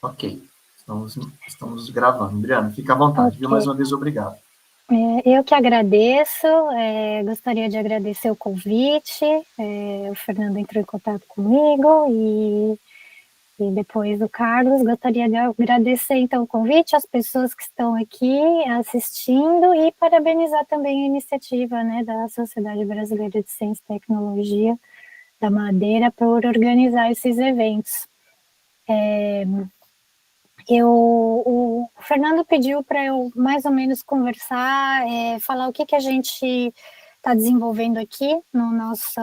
Ok, estamos gravando. Adriana, fica à vontade, viu? Mais Ok. uma vez, obrigado. Eu que agradeço, gostaria de agradecer o convite. O Fernando entrou em contato comigo e depois o Carlos. Gostaria de agradecer, então, o convite às pessoas que estão aqui assistindo e parabenizar também a iniciativa, né, da Sociedade Brasileira de Ciência e Tecnologia da Madeira por organizar esses eventos. O Fernando pediu para eu mais ou menos conversar, falar o que a gente está desenvolvendo aqui no nosso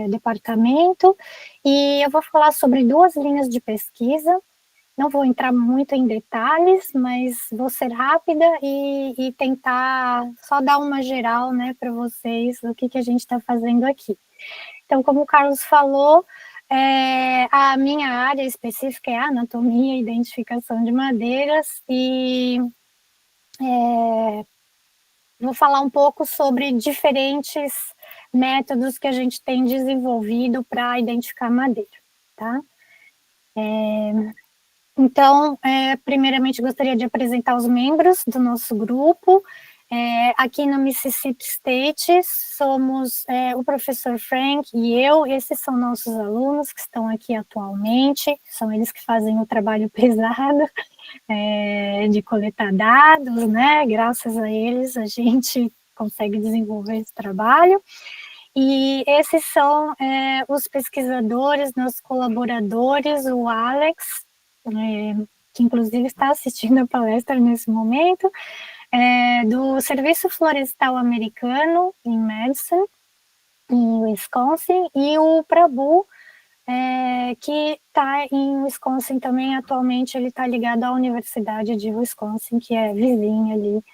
departamento, e eu vou falar sobre 2 linhas de pesquisa. Não vou entrar muito em detalhes, mas vou ser rápida e tentar só dar uma geral, né, para vocês do que a gente está fazendo aqui. Então, como o Carlos falou, a minha área específica é a anatomia e identificação de madeiras, e vou falar um pouco sobre diferentes métodos que a gente tem desenvolvido para identificar madeira, tá? Então, primeiramente, gostaria de apresentar os membros do nosso grupo. Aqui no Mississippi State, somos o professor Frank e eu. Esses são nossos alunos que estão aqui atualmente, são eles que fazem o trabalho pesado de coletar dados, né? Graças a eles, a gente consegue desenvolver esse trabalho. E esses são os pesquisadores, nossos colaboradores, o Alex, que inclusive está assistindo a palestra nesse momento, do Serviço Florestal Americano, em Madison, em Wisconsin, e o Prabhu, que está em Wisconsin também. Atualmente ele está ligado à Universidade de Wisconsin, que é vizinha ali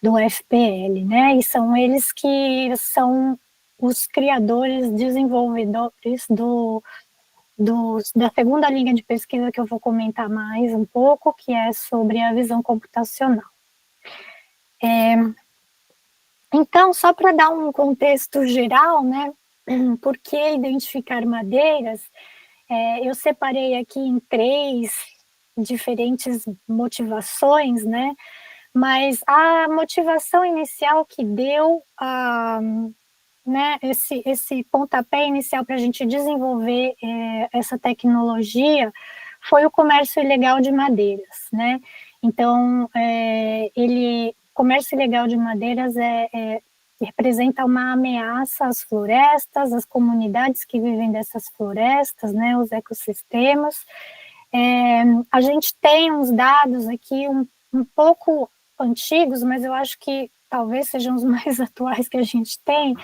do FPL, né? E são eles que são os criadores, desenvolvedores da segunda linha de pesquisa que eu vou comentar mais um pouco, que é sobre a visão computacional. Então, só para dar um contexto geral, né, por que identificar madeiras, eu separei aqui em 3 diferentes motivações, né, mas a motivação inicial que deu né, esse pontapé inicial para a gente desenvolver essa tecnologia foi o comércio ilegal de madeiras, né? Então, comércio ilegal de madeiras representa uma ameaça às florestas, às comunidades que vivem dessas florestas, né, os ecossistemas. A gente tem uns dados aqui um pouco antigos, mas eu acho que talvez sejam os mais atuais que a gente tem,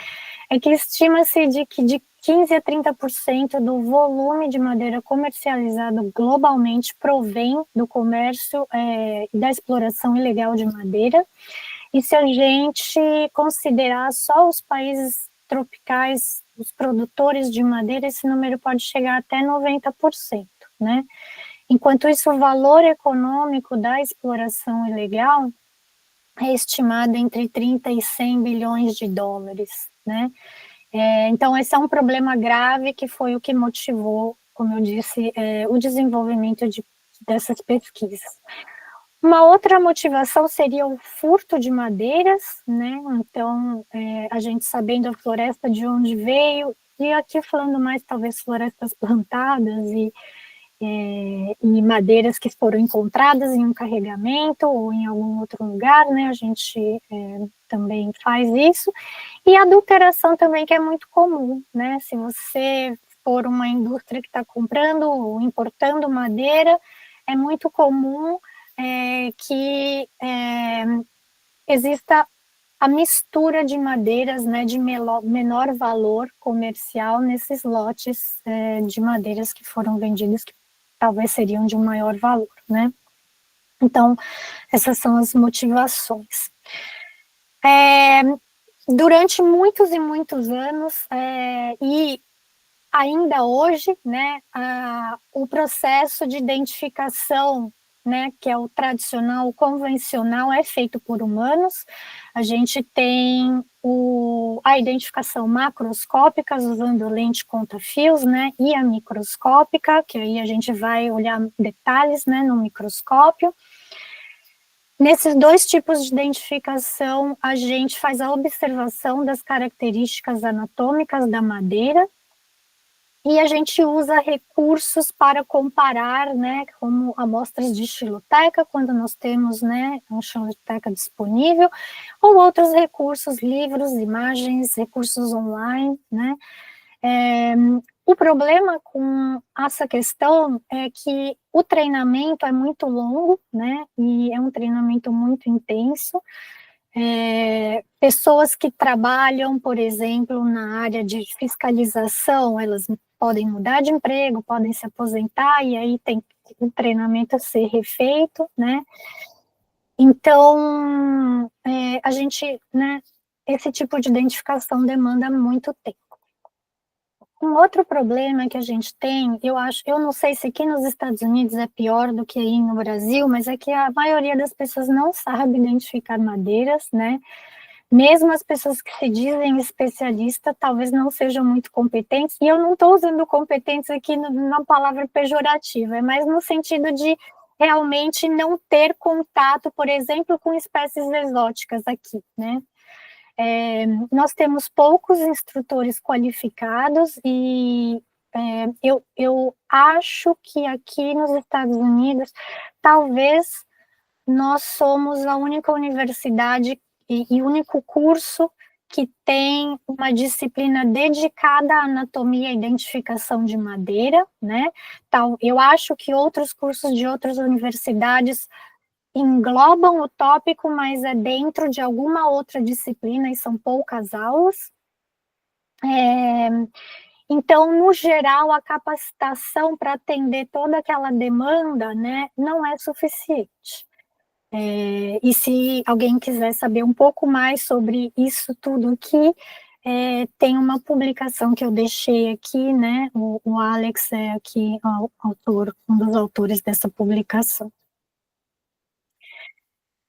é que estima-se que de 15 a 30% do volume de madeira comercializado globalmente provém do comércio e da exploração ilegal de madeira. E se a gente considerar só os países tropicais, os produtores de madeira, esse número pode chegar até 90%, né? Enquanto isso, o valor econômico da exploração ilegal é estimado entre 30 e 100 bilhões de dólares, né? Então, esse é um problema grave que foi o que motivou, como eu disse, o desenvolvimento dessas pesquisas. Uma outra motivação seria o furto de madeiras, né? Então, a gente sabendo a floresta de onde veio, e aqui falando mais talvez florestas plantadas e madeiras que foram encontradas em um carregamento ou em algum outro lugar, né? A gente também faz isso. E a adulteração também, que é muito comum, né? Se você for uma indústria que está comprando ou importando madeira, é muito comum que exista a mistura de madeiras, né, de menor valor comercial nesses lotes de madeiras que foram vendidas, que talvez seriam de um maior valor, né? Então, essas são as motivações. Durante muitos e muitos anos, e ainda hoje, né, o processo de identificação né, que é o tradicional, o convencional, é feito por humanos. A gente tem a identificação macroscópica, usando lente conta-fios, né, e a microscópica, que aí a gente vai olhar detalhes, né, no microscópio. Nesses dois tipos de identificação, a gente faz a observação das características anatômicas da madeira, e a gente usa recursos para comparar, né, como amostras de estiloteca, quando nós temos, né, uma estiloteca disponível, ou outros recursos, livros, imagens, recursos online, né. O problema com essa questão é que o treinamento é muito longo, né, e é um treinamento muito intenso. Pessoas que trabalham, por exemplo, na área de fiscalização, elas podem mudar de emprego, podem se aposentar, e aí tem o treinamento a ser refeito, né? Então, a gente, né, esse tipo de identificação demanda muito tempo. Um outro problema que a gente tem, eu não sei se aqui nos Estados Unidos é pior do que aí no Brasil, mas é que a maioria das pessoas não sabe identificar madeiras, né? Mesmo as pessoas que se dizem especialistas, talvez não sejam muito competentes, e eu não estou usando competentes aqui na palavra pejorativa, é mais no sentido de realmente não ter contato, por exemplo, com espécies exóticas aqui, né? Nós temos poucos instrutores qualificados e eu acho que aqui nos Estados Unidos, talvez nós somos a única universidade e único curso que tem uma disciplina dedicada à anatomia e identificação de madeira, né? Eu acho que outros cursos de outras universidades englobam o tópico, mas é dentro de alguma outra disciplina e são poucas aulas. Então, no geral, a capacitação para atender toda aquela demanda, né, não é suficiente. E se alguém quiser saber um pouco mais sobre isso tudo aqui, tem uma publicação que eu deixei aqui, né, o Alex é aqui um dos autores dessa publicação.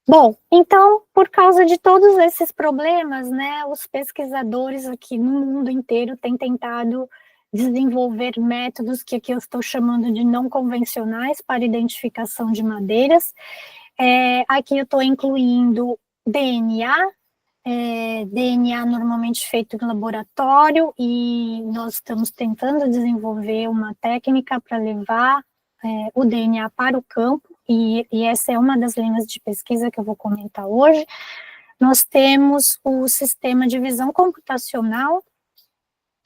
Bom, então, por causa de todos esses problemas, né, os pesquisadores aqui no mundo inteiro têm tentado desenvolver métodos que aqui eu estou chamando de não convencionais para identificação de madeiras. Aqui eu estou incluindo DNA, DNA normalmente feito em laboratório, e nós estamos tentando desenvolver uma técnica para levar o DNA para o campo, e essa é uma das linhas de pesquisa que eu vou comentar hoje. Nós temos o sistema de visão computacional,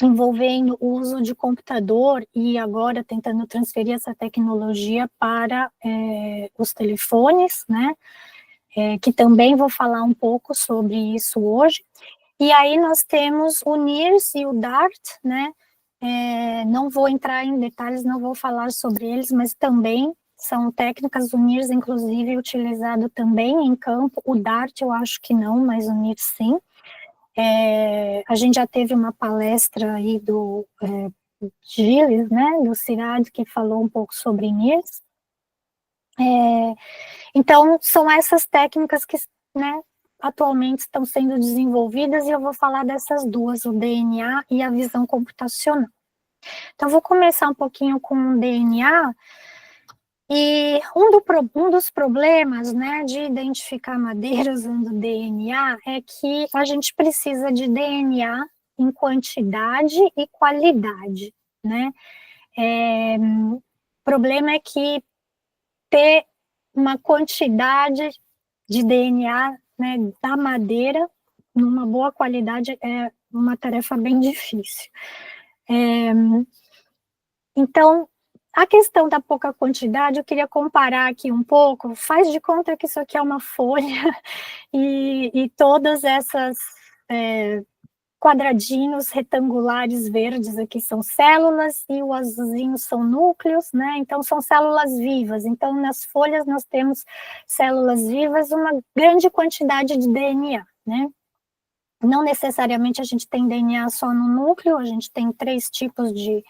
envolvendo o uso de computador e agora tentando transferir essa tecnologia para os telefones, né? Que também vou falar um pouco sobre isso hoje. E aí nós temos o NIRS e o DART, né? Não vou entrar em detalhes, não vou falar sobre eles, mas também são técnicas. O NIRS, inclusive, utilizado também em campo. O DART eu acho que não, mas o NIRS sim. A gente já teve uma palestra aí do Gilles, né, do CIRAD, que falou um pouco sobre NIRS. Então, são essas técnicas que, né, atualmente estão sendo desenvolvidas, e eu vou falar dessas duas, o DNA e a visão computacional. Então, vou começar um pouquinho com o DNA, e um dos problemas, né, de identificar madeira usando DNA é que a gente precisa de DNA em quantidade e qualidade, né? O problema é que ter uma quantidade de DNA, né, da madeira numa boa qualidade é uma tarefa bem difícil. Então, a questão da pouca quantidade, eu queria comparar aqui um pouco. Faz de conta que isso aqui é uma folha e todas essas quadradinhos retangulares verdes aqui são células e o azulzinho são núcleos, né? Então, são células vivas. Então, nas folhas nós temos células vivas, uma grande quantidade de DNA, né? Não necessariamente a gente tem DNA só no núcleo, a gente tem 3 tipos de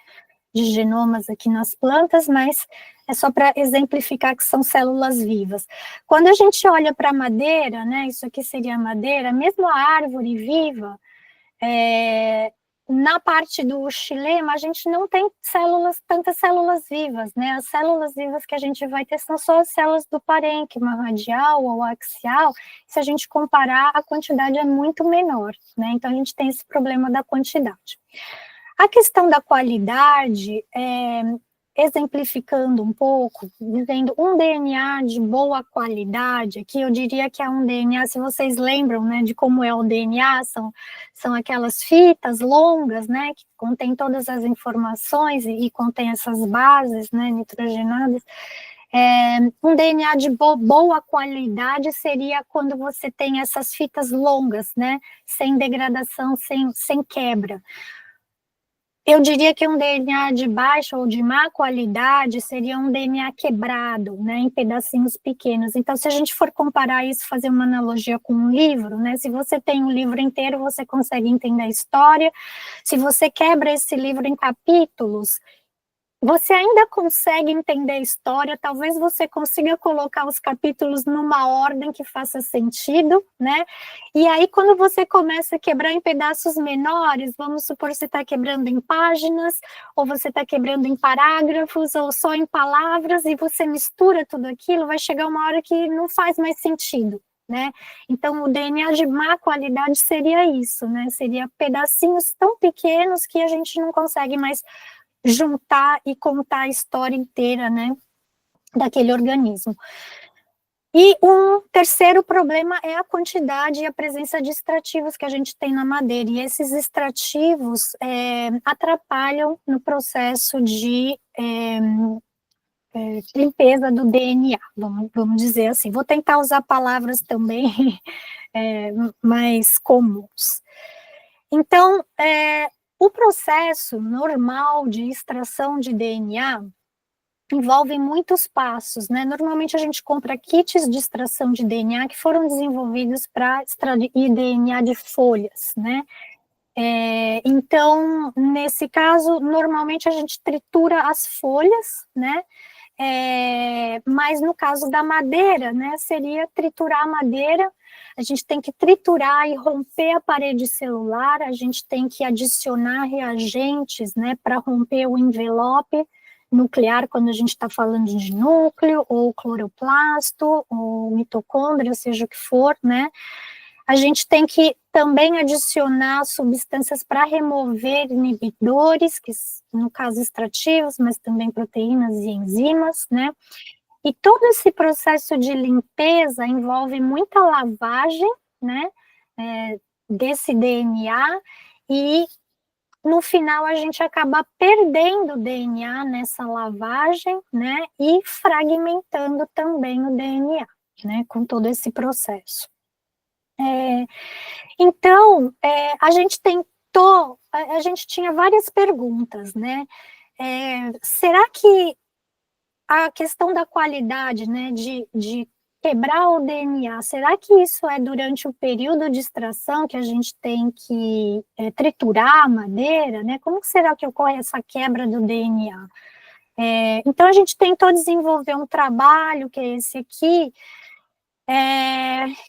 de genomas aqui nas plantas, mas é só para exemplificar que são células vivas. Quando a gente olha para a madeira, né, isso aqui seria a madeira, mesmo a árvore viva, na parte do xilema, a gente não tem tantas células vivas, né? As células vivas que a gente vai ter são só as células do parênquima radial ou axial. Se a gente comparar, a quantidade é muito menor, né? Então, a gente tem esse problema da quantidade. A questão da qualidade, exemplificando um pouco, dizendo um DNA de boa qualidade, aqui eu diria que é um DNA, se vocês lembram, né, de como é o DNA, são aquelas fitas longas, né, que contém todas as informações e contém essas bases, né, nitrogenadas. Um DNA de boa qualidade seria quando você tem essas fitas longas, né, sem degradação, sem quebra. Eu diria que um DNA de baixa ou de má qualidade seria um DNA quebrado, né, em pedacinhos pequenos. Então, se a gente for comparar isso, fazer uma analogia com um livro, né, se você tem um livro inteiro, você consegue entender a história. Se você quebra esse livro em capítulos, você ainda consegue entender a história, talvez você consiga colocar os capítulos numa ordem que faça sentido, né? E aí, quando você começa a quebrar em pedaços menores, vamos supor que você está quebrando em páginas, ou você está quebrando em parágrafos, ou só em palavras, e você mistura tudo aquilo, vai chegar uma hora que não faz mais sentido, né? Então, o DNA de má qualidade seria isso, né? Seria pedacinhos tão pequenos que a gente não consegue mais juntar e contar a história inteira, né, daquele organismo. E um terceiro problema é a quantidade e a presença de extrativos que a gente tem na madeira, e esses extrativos atrapalham no processo de limpeza do DNA, vamos dizer assim. Vou tentar usar palavras também mais comuns. Então, o processo normal de extração de DNA envolve muitos passos, né? Normalmente a gente compra kits de extração de DNA que foram desenvolvidos para extrair DNA de folhas, né? Então, nesse caso, normalmente a gente tritura as folhas, né? Mas no caso da madeira, né, seria triturar a madeira, a gente tem que triturar e romper a parede celular, a gente tem que adicionar reagentes, né, para romper o envelope nuclear, quando a gente está falando de núcleo, ou cloroplasto, ou mitocôndria, seja o que for, né. A gente tem que também adicionar substâncias para remover inibidores, que no caso extrativos, mas também proteínas e enzimas, né? E todo esse processo de limpeza envolve muita lavagem, né? Desse DNA, e no final a gente acaba perdendo o DNA nessa lavagem, né? E fragmentando também o DNA, né? Com todo esse processo. Então, a gente tinha várias perguntas, né? Será que a questão da qualidade, né, de quebrar o DNA, será que isso é durante o período de extração que a gente tem que triturar a madeira, né? Como será que ocorre essa quebra do DNA? Então, a gente tentou desenvolver um trabalho, que é esse aqui,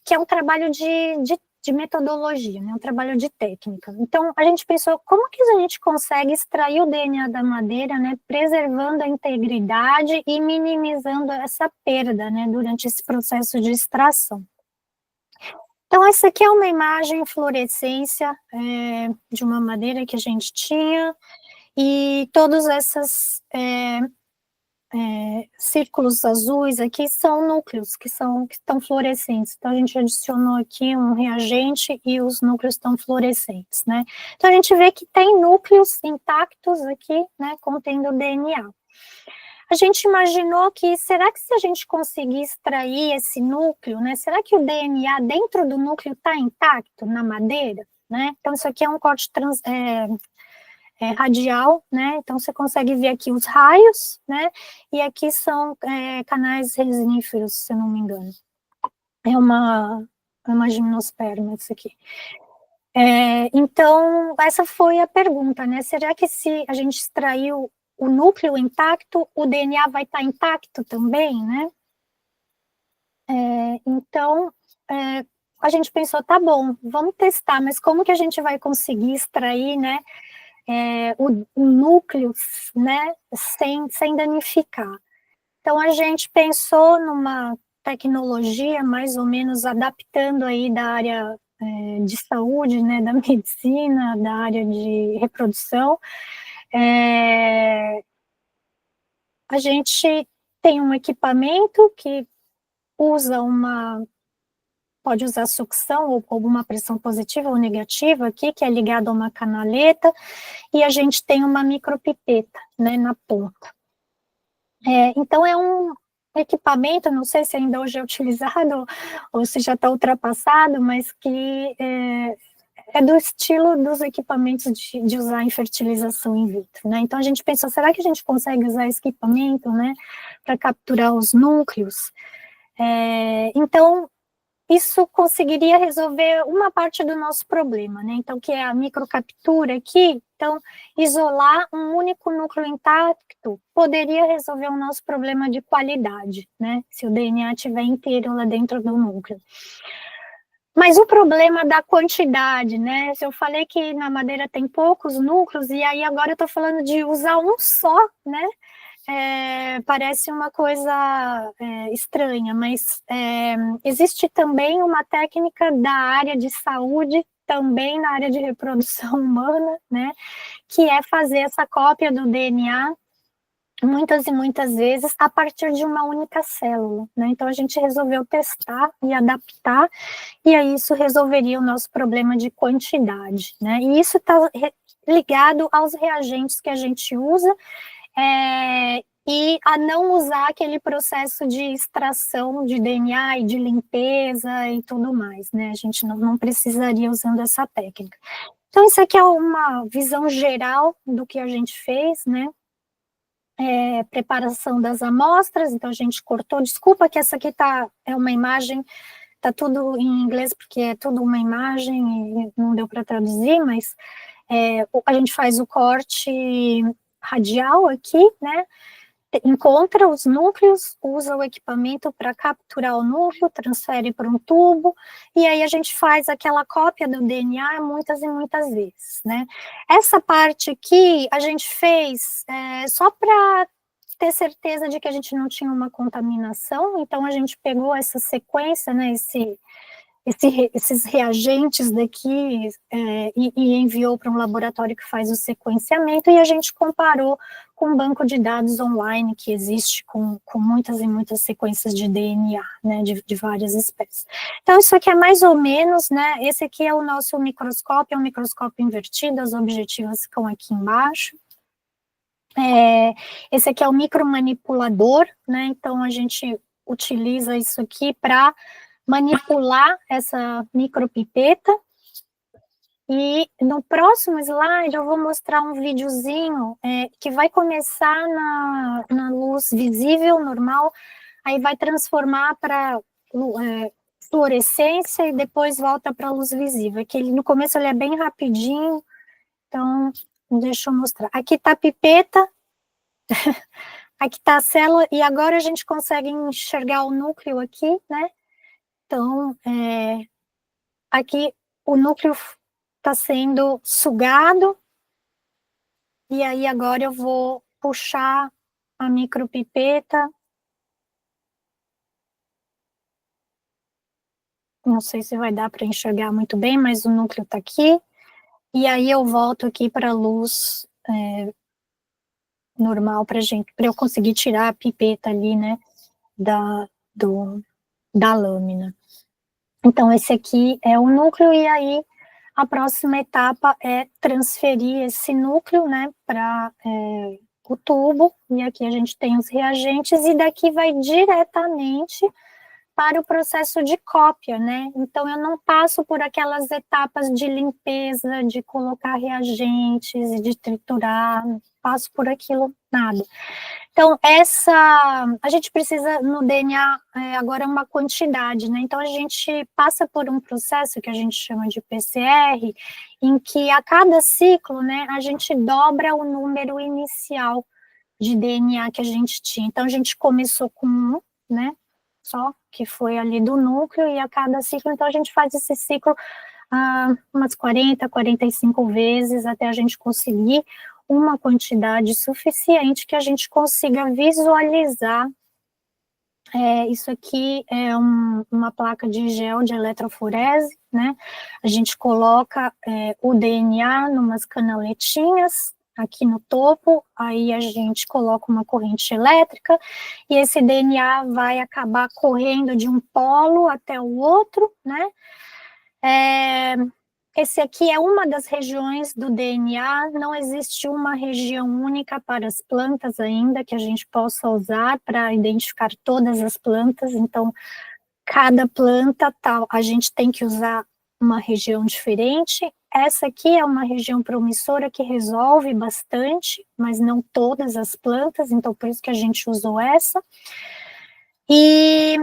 que é um trabalho de metodologia, né, um trabalho de técnica. Então, a gente pensou, como que a gente consegue extrair o DNA da madeira, né, preservando a integridade e minimizando essa perda, né, durante esse processo de extração. Então, essa aqui é uma imagem em fluorescência de uma madeira que a gente tinha, e todas essas círculos azuis aqui são núcleos que estão fluorescentes. Então, a gente adicionou aqui um reagente e os núcleos estão fluorescentes, né? Então, a gente vê que tem núcleos intactos aqui, né, contendo DNA. A gente imaginou que, será que se a gente conseguir extrair esse núcleo, né, será que o DNA dentro do núcleo está intacto na madeira, né? Então, isso aqui é um corte radial, né? Então você consegue ver aqui os raios, né? E aqui são canais resiníferos, se eu não me engano. É uma gimnosperma isso aqui. Então, essa foi a pergunta, né? Será que se a gente extraiu o núcleo intacto, o DNA vai estar intacto também, né? Então, a gente pensou, tá bom, vamos testar, mas como que a gente vai conseguir extrair, né, o núcleo, né, sem danificar? Então, a gente pensou numa tecnologia mais ou menos adaptando aí da área de saúde, né, da medicina, da área de reprodução. A gente tem um equipamento que pode usar sucção ou alguma pressão positiva ou negativa aqui, que é ligado a uma canaleta, e a gente tem uma micropipeta, né, na ponta. Então, é um equipamento, não sei se ainda hoje é utilizado ou se já está ultrapassado, mas que é do estilo dos equipamentos de usar em fertilização in vitro, né? Então, a gente pensou, será que a gente consegue usar esse equipamento, né, para capturar os núcleos? Então, isso conseguiria resolver uma parte do nosso problema, né? Então, que é a microcaptura aqui. Então, isolar um único núcleo intacto poderia resolver o nosso problema de qualidade, né? Se o DNA estiver inteiro lá dentro do núcleo. Mas o problema da quantidade, né? Se eu falei que na madeira tem poucos núcleos, e aí agora eu estou falando de usar um só, né? Parece uma coisa estranha, mas existe também uma técnica da área de saúde, também na área de reprodução humana, né, que é fazer essa cópia do DNA muitas e muitas vezes a partir de uma única célula, né? Então a gente resolveu testar e adaptar, e aí isso resolveria o nosso problema de quantidade, né? E isso está ligado aos reagentes que a gente usa, e a não usar aquele processo de extração de DNA e de limpeza e tudo mais, né? A gente não precisaria usando essa técnica. Então, isso aqui é uma visão geral do que a gente fez, né? Preparação das amostras, então a gente cortou, desculpa que essa aqui é uma imagem, tá tudo em inglês porque é tudo uma imagem e não deu para traduzir, mas a gente faz o corte radial aqui, né? Encontra os núcleos, usa o equipamento para capturar o núcleo, transfere para um tubo, e aí a gente faz aquela cópia do DNA muitas e muitas vezes, né? Essa parte aqui a gente fez só para ter certeza de que a gente não tinha uma contaminação, então a gente pegou essa sequência, né, esses reagentes daqui e enviou para um laboratório que faz o sequenciamento, e a gente comparou com um banco de dados online que existe com muitas e muitas sequências de DNA, né, de várias espécies. Então, isso aqui é mais ou menos, né, esse aqui é o nosso microscópio, é um microscópio invertido, as objetivas ficam aqui embaixo. Esse aqui é o micromanipulador, né, então a gente utiliza isso aqui para manipular essa micropipeta, e no próximo slide eu vou mostrar um videozinho que vai começar na luz visível, normal, aí vai transformar para fluorescência e depois volta para a luz visível, que no começo ele é bem rapidinho, então deixa eu mostrar. Aqui está a pipeta, aqui está a célula, e agora a gente consegue enxergar o núcleo aqui, né? Então, aqui o núcleo está sendo sugado, e aí agora eu vou puxar a micropipeta. Não sei se vai dar para enxergar muito bem, mas o núcleo está aqui. E aí eu volto aqui para a luz normal para eu conseguir tirar a pipeta ali, né, da lâmina. Então, esse aqui é o núcleo, e aí a próxima etapa é transferir esse núcleo, né, para o tubo, e aqui a gente tem os reagentes, e daqui vai diretamente para o processo de cópia, né? Então, eu não passo por aquelas etapas de limpeza, de colocar reagentes e de triturar, não passo por aquilo, nada. Então, a gente precisa, no DNA, agora uma quantidade, né? Então, a gente passa por um processo que a gente chama de PCR, em que a cada ciclo, né, a gente dobra o número inicial de DNA que a gente tinha. Então, a gente começou com um, né, só, que foi ali do núcleo, e a cada ciclo, então a gente faz esse ciclo umas 40, 45 vezes, até a gente conseguir uma quantidade suficiente que a gente consiga visualizar. Isso aqui é uma placa de gel de eletroforese, né? A gente coloca o DNA numas canaletinhas aqui no topo, aí a gente coloca uma corrente elétrica, e esse DNA vai acabar correndo de um polo até o outro, né? Esse aqui é uma das regiões do DNA, não existe uma região única para as plantas ainda que a gente possa usar para identificar todas as plantas, então cada planta tal, a gente tem que usar uma região diferente. Essa aqui é uma região promissora que resolve bastante, mas não todas as plantas, então por isso que a gente usou essa. E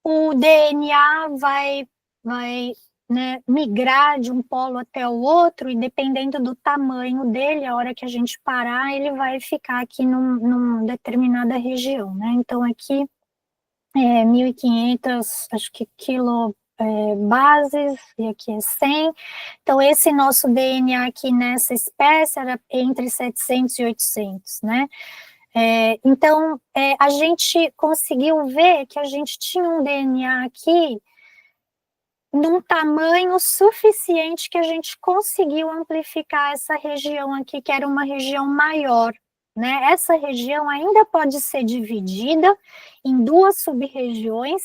o DNA vai né, migrar de um polo até o outro, e dependendo do tamanho dele, a hora que a gente parar, ele vai ficar aqui numa determinada região, né? Então, aqui 1.500, acho que bases, e aqui é 100. Então, esse nosso DNA aqui nessa espécie era entre 700 e 800, né? Então, a gente conseguiu ver que a gente tinha um DNA aqui num tamanho suficiente que a gente conseguiu amplificar essa região aqui, que era uma região maior, né? Essa região ainda pode ser dividida em duas sub-regiões,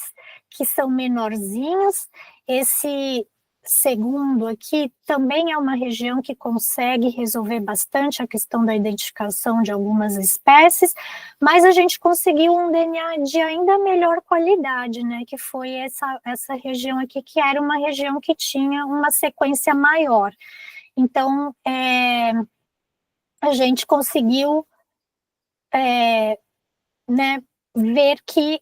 que são menorzinhas. Esse segundo aqui também é uma região que consegue resolver bastante a questão da identificação de algumas espécies, mas a gente conseguiu um DNA de ainda melhor qualidade, né, que foi essa região aqui, que era uma região que tinha uma sequência maior. Então, a gente conseguiu né, ver que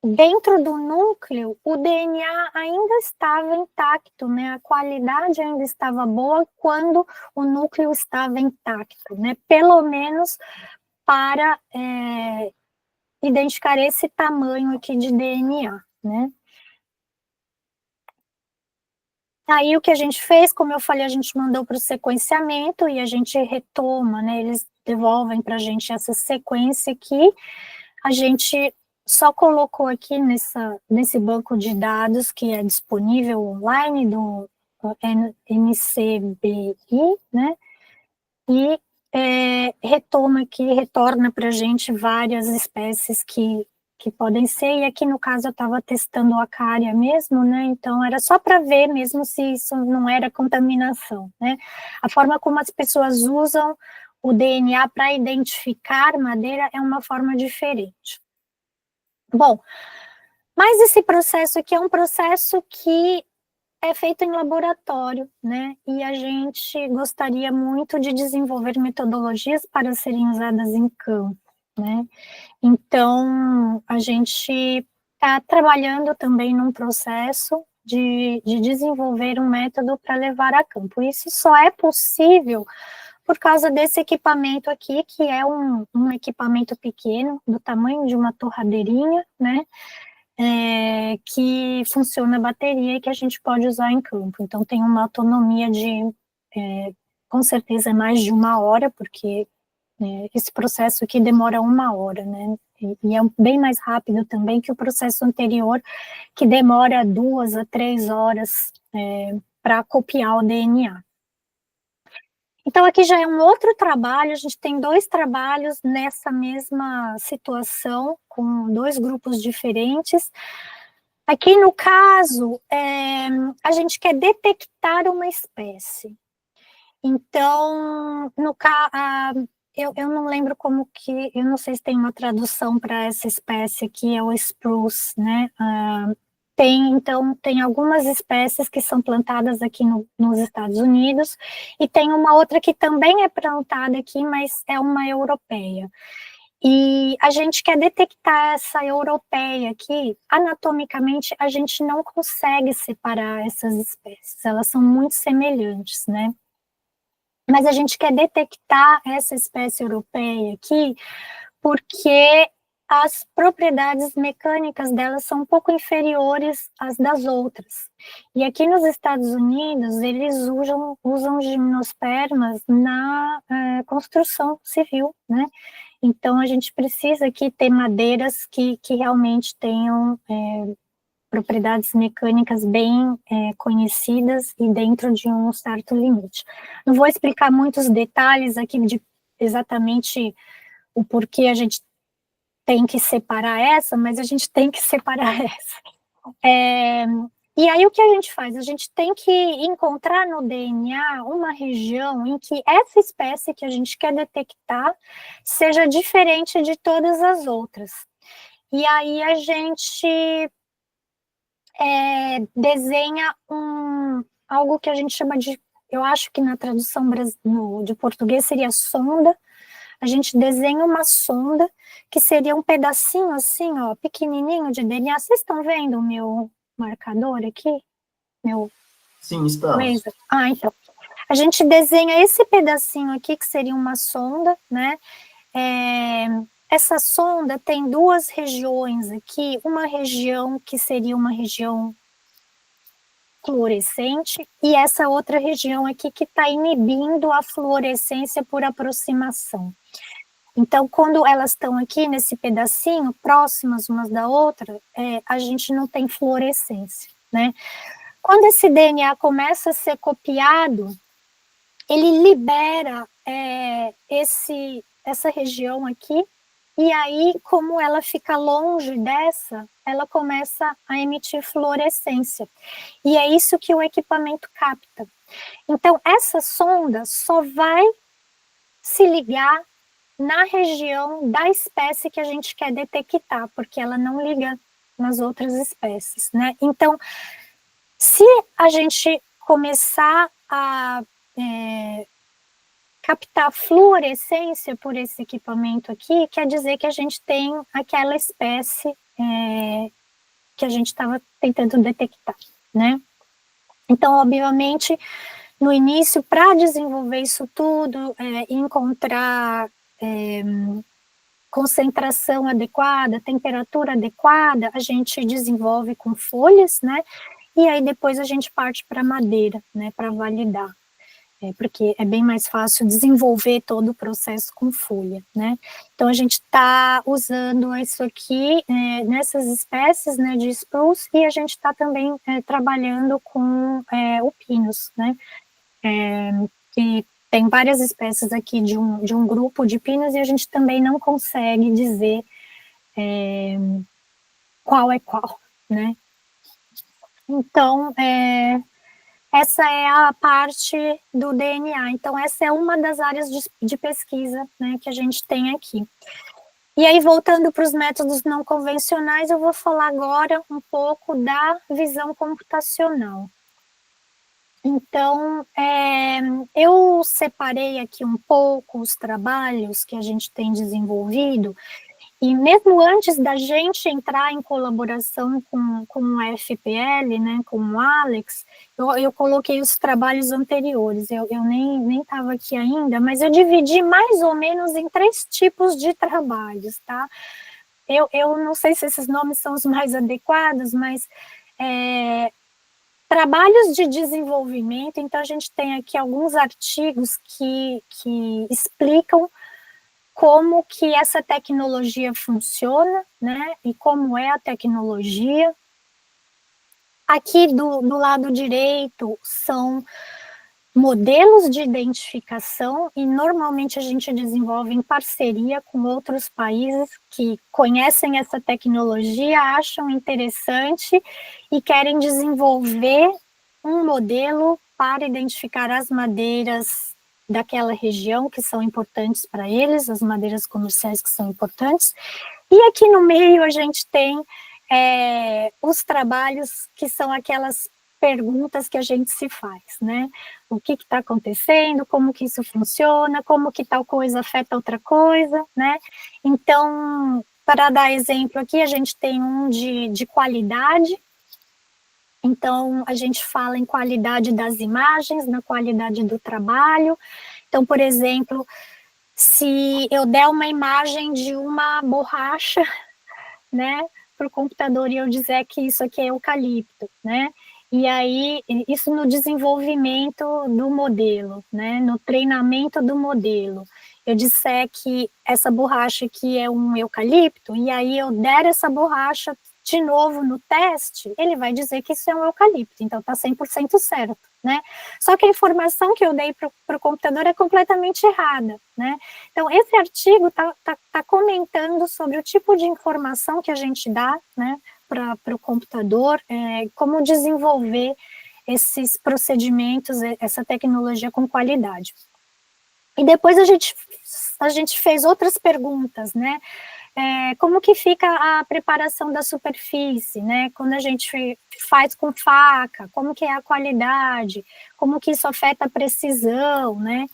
dentro do núcleo, o DNA ainda estava intacto, né? A qualidade ainda estava boa quando o núcleo estava intacto, né? Pelo menos para identificar esse tamanho aqui de DNA, né? Aí o que a gente fez, como eu falei, a gente mandou para o sequenciamento e a gente retoma, né? Eles devolvem para a gente essa sequência aqui. A gente só colocou aqui nesse banco de dados que é disponível online do NCBI, né? E retorna para a gente várias espécies que podem ser, e aqui no caso eu estava testando a cária mesmo, né? Então era só para ver mesmo se isso não era contaminação, né? A forma como as pessoas usam o DNA para identificar madeira é uma forma diferente. Bom, mas esse processo aqui é um processo que é feito em laboratório, né? E a gente gostaria muito de desenvolver metodologias para serem usadas em campo, né? Então, a gente está trabalhando também num processo de desenvolver um método para levar a campo. Isso só é possível por causa desse equipamento aqui, que é um equipamento pequeno, do tamanho de uma torradeirinha, né? Que funciona a bateria e que a gente pode usar em campo. Então, tem uma autonomia com certeza, mais de 1 hora, porque esse processo aqui demora 1 hora, né? E é bem mais rápido também que o processo anterior, que demora 2 a 3 horas para copiar o DNA. Então, aqui já é um outro trabalho, a gente tem 2 trabalhos nessa mesma situação, com 2 grupos diferentes. Aqui, no caso, a gente quer detectar uma espécie. Então, eu não lembro como que, eu não sei se tem uma tradução para essa espécie aqui, é o spruce, né? Então, tem algumas espécies que são plantadas aqui nos Estados Unidos, e tem uma outra que também é plantada aqui, mas é uma europeia. E a gente quer detectar essa europeia aqui, anatomicamente, a gente não consegue separar essas espécies, elas são muito semelhantes, né? mas a gente quer detectar essa espécie europeia aqui, porque as propriedades mecânicas delas são um pouco inferiores às das outras. E aqui nos Estados Unidos, eles usam gimnospermas na construção civil, né? Então, a gente precisa aqui ter madeiras que realmente tenham propriedades mecânicas bem conhecidas e dentro de um certo limite. Não vou explicar muitos detalhes aqui de exatamente o porquê a gente tem que separar essa, mas a gente tem que separar essa. E aí o que a gente faz? A gente tem que encontrar no DNA uma região em que essa espécie que a gente quer detectar seja diferente de todas as outras. E aí a gente desenha algo que a gente chama de, eu acho que na tradução de português seria sonda. A gente desenha uma sonda, que seria um pedacinho assim, ó, pequenininho de DNA. Vocês estão vendo o meu marcador aqui? Sim, estamos. Laser? Ah, então. A gente desenha esse pedacinho aqui, que seria uma sonda, né? Essa sonda tem duas regiões aqui, uma região que seria uma região fluorescente, e essa outra região aqui que está inibindo a fluorescência por aproximação. Então, quando elas estão aqui nesse pedacinho, próximas umas da outra, a gente não tem fluorescência, né? Quando esse DNA começa a ser copiado, ele libera essa região aqui, e aí, como ela fica longe dessa, ela começa a emitir fluorescência. E é isso que o equipamento capta. Então, essa sonda só vai se ligar na região da espécie que a gente quer detectar, porque ela não liga nas outras espécies, né? Então, se a gente começar a captar fluorescência por esse equipamento aqui, quer dizer que a gente tem aquela espécie que a gente estava tentando detectar, né? Então, obviamente, no início, para desenvolver isso tudo, encontrar concentração adequada, temperatura adequada, a gente desenvolve com folhas, né? E aí depois a gente parte para madeira, né? Para validar. Porque é bem mais fácil desenvolver todo o processo com folha, né? Então a gente está usando isso aqui nessas espécies, né, de spruce, e a gente está também trabalhando com o pinus, né? Que tem várias espécies aqui de um grupo de pinos, e a gente também não consegue dizer qual é qual, né? Então, essa é a parte do DNA. Então, essa é uma das áreas de pesquisa, né, que a gente tem aqui. E aí, voltando para os métodos não convencionais, eu vou falar agora um pouco da visão computacional. Então, eu separei aqui um pouco os trabalhos que a gente tem desenvolvido, e mesmo antes da gente entrar em colaboração com o FPL, né, com o Alex, eu coloquei os trabalhos anteriores, eu nem estava aqui ainda, mas eu dividi mais ou menos em 3 tipos de trabalhos, tá? Eu não sei se esses nomes são os mais adequados, mas trabalhos de desenvolvimento. Então a gente tem aqui alguns artigos que explicam como que essa tecnologia funciona, né, e como é a tecnologia. Aqui do lado direito são modelos de identificação, e normalmente a gente desenvolve em parceria com outros países que conhecem essa tecnologia, acham interessante e querem desenvolver um modelo para identificar as madeiras daquela região que são importantes para eles, as madeiras comerciais que são importantes. E aqui no meio a gente tem os trabalhos que são aquelas perguntas que a gente se faz, né? O que está acontecendo, como que isso funciona, como que tal coisa afeta outra coisa, né? Então, para dar exemplo aqui, a gente tem um de qualidade. Então, a gente fala em qualidade das imagens, na qualidade do trabalho, Então, por exemplo, se eu der uma imagem de uma borracha, né, para o computador e eu dizer que isso aqui é eucalipto, né? E aí, isso no desenvolvimento do modelo, né, no treinamento do modelo. Eu disser que essa borracha aqui é um eucalipto, e aí eu der essa borracha de novo no teste, ele vai dizer que isso é um eucalipto, então está 100% certo, né? Só que a informação que eu dei para o computador é completamente errada, né? Então, esse artigo tá comentando sobre o tipo de informação que a gente dá, né, para o computador, como desenvolver esses procedimentos, essa tecnologia com qualidade. E depois a gente fez outras perguntas, né? Como que fica a preparação da superfície, né? Quando a gente faz com faca, como que é a qualidade, como que isso afeta a precisão, né?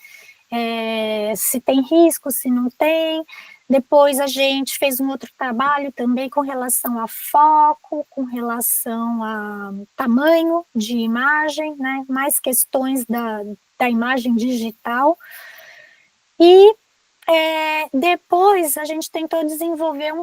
Se tem risco, se não tem. Depois a gente fez um outro trabalho também com relação a foco, com relação a tamanho de imagem, né? Mais questões da imagem digital. E depois a gente tentou desenvolver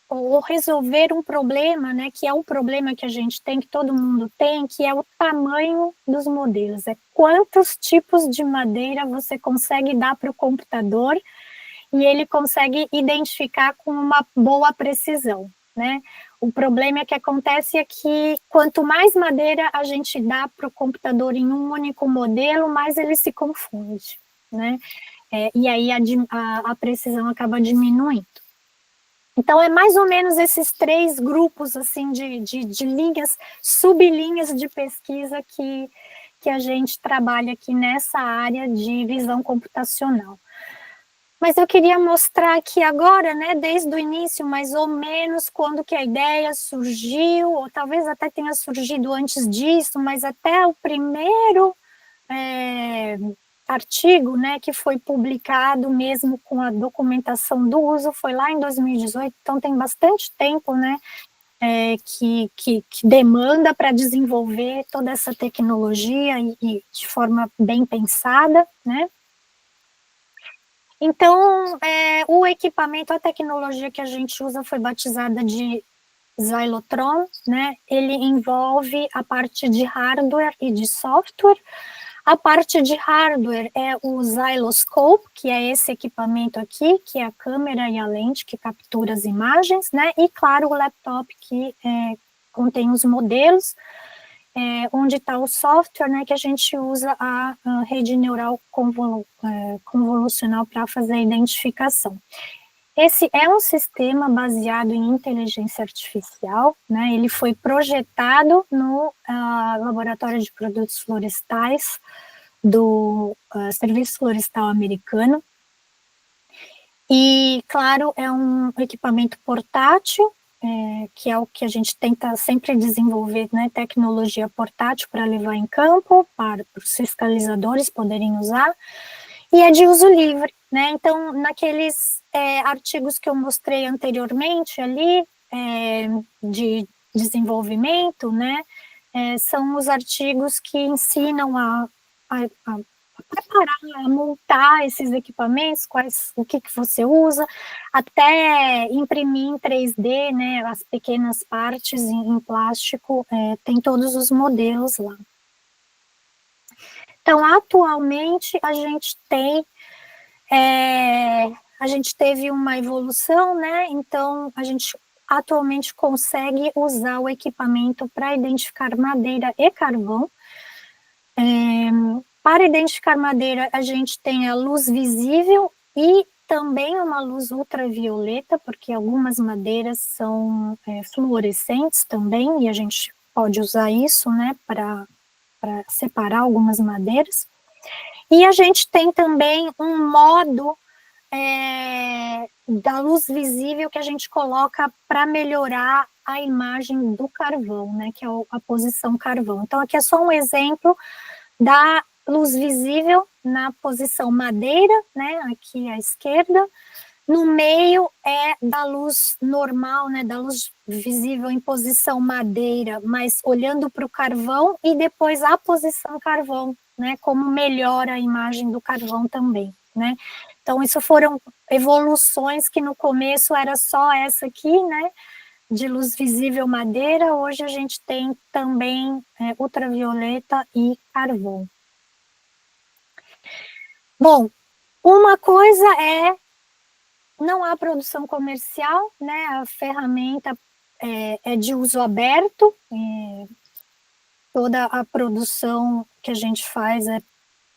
ou resolver um problema, né, que é um problema que a gente tem, que todo mundo tem, que é o tamanho dos modelos. Quantos tipos de madeira você consegue dar para o computador e ele consegue identificar com uma boa precisão, né? O problema que acontece é que quanto mais madeira a gente dá para o computador em um único modelo, mais ele se confunde, né? E aí a precisão acaba diminuindo. Então, é mais ou menos esses 3 grupos assim, de linhas, sublinhas de pesquisa que a gente trabalha aqui nessa área de visão computacional. Mas eu queria mostrar aqui agora, né, desde o início, mais ou menos, quando que a ideia surgiu, ou talvez até tenha surgido antes disso, mas até o primeiro artigo, né, que foi publicado mesmo com a documentação do uso, foi lá em 2018, então tem bastante tempo, né, que demanda para desenvolver toda essa tecnologia e de forma bem pensada, né. Então, o equipamento, a tecnologia que a gente usa foi batizada de Xylotron, né, ele envolve a parte de hardware e de software. A parte de hardware é o Xyloscope, que é esse equipamento aqui, que é a câmera e a lente que captura as imagens, né? E, claro, o laptop que contém os modelos, onde está o software, né, que a gente usa a rede neural convolucional para fazer a identificação. Esse é um sistema baseado em inteligência artificial, né? Ele foi projetado no Laboratório de Produtos Florestais do Serviço Florestal Americano. E, claro, é um equipamento portátil, que é o que a gente tenta sempre desenvolver, né? Tecnologia portátil para levar em campo, para os fiscalizadores poderem usar, e é de uso livre, né? Então, naqueles artigos que eu mostrei anteriormente ali, de desenvolvimento, né? São os artigos que ensinam a preparar, a montar esses equipamentos, o que você usa, até imprimir em 3D, né? As pequenas partes em plástico, tem todos os modelos lá. Então, atualmente, a gente teve uma evolução, né? Então, a gente atualmente consegue usar o equipamento para identificar madeira e carvão. Para identificar madeira, a gente tem a luz visível e também uma luz ultravioleta, porque algumas madeiras são fluorescentes também, e a gente pode usar isso, né, para separar algumas madeiras. E a gente tem também um modo da luz visível que a gente coloca para melhorar a imagem do carvão, né, que é a posição carvão. Então, aqui é só um exemplo da luz visível na posição madeira, né, aqui à esquerda. No meio é da luz normal, né, da luz visível em posição madeira, mas olhando para o carvão, e depois a posição carvão, né, como melhora a imagem do carvão também, né. Então, isso foram evoluções que no começo era só essa aqui, né, de luz visível madeira, hoje a gente tem também ultravioleta e carvão. Bom, uma coisa não há produção comercial, né, a ferramenta é de uso aberto, toda a produção que a gente faz é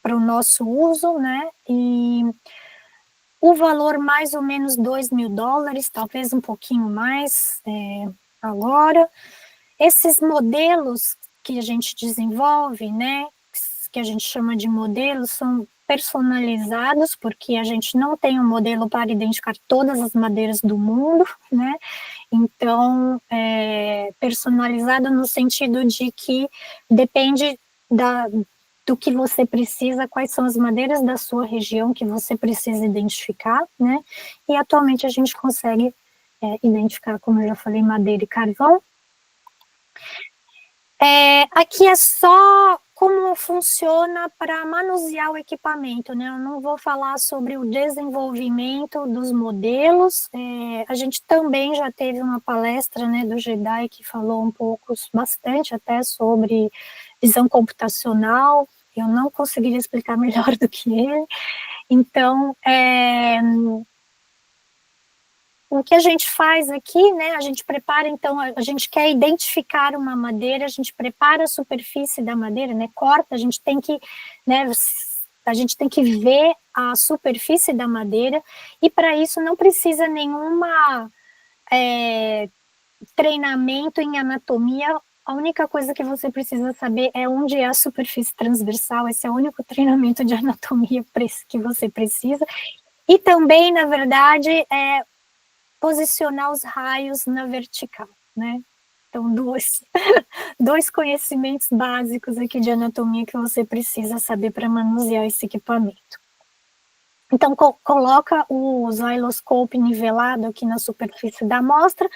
para o nosso uso, né, e o valor mais ou menos $2.000, talvez um pouquinho mais agora. Esses modelos que a gente desenvolve, né, que a gente chama de modelos, são personalizados, porque a gente não tem um modelo para identificar todas as madeiras do mundo, né, então, personalizado no sentido de que depende do que você precisa, quais são as madeiras da sua região que você precisa identificar, né, e atualmente a gente consegue identificar, como eu já falei, madeira e carvão. Aqui é só como funciona para manusear o equipamento, né? Eu não vou falar sobre o desenvolvimento dos modelos. A gente também já teve uma palestra, né, do Jedi que falou um pouco, bastante até sobre visão computacional. Eu não conseguiria explicar melhor do que ele. Então, o que a gente faz aqui, né, a gente prepara, então, a gente quer identificar uma madeira, a gente prepara a superfície da madeira, né, corta, a gente tem que, né, a gente tem que ver a superfície da madeira, e para isso não precisa nenhuma treinamento em anatomia, a única coisa que você precisa saber é onde é a superfície transversal, esse é o único treinamento de anatomia que você precisa, e também, na verdade, posicionar os raios na vertical, né? Então, dois conhecimentos básicos aqui de anatomia que você precisa saber para manusear esse equipamento. Então, coloca o osciloscope nivelado aqui na superfície da amostra,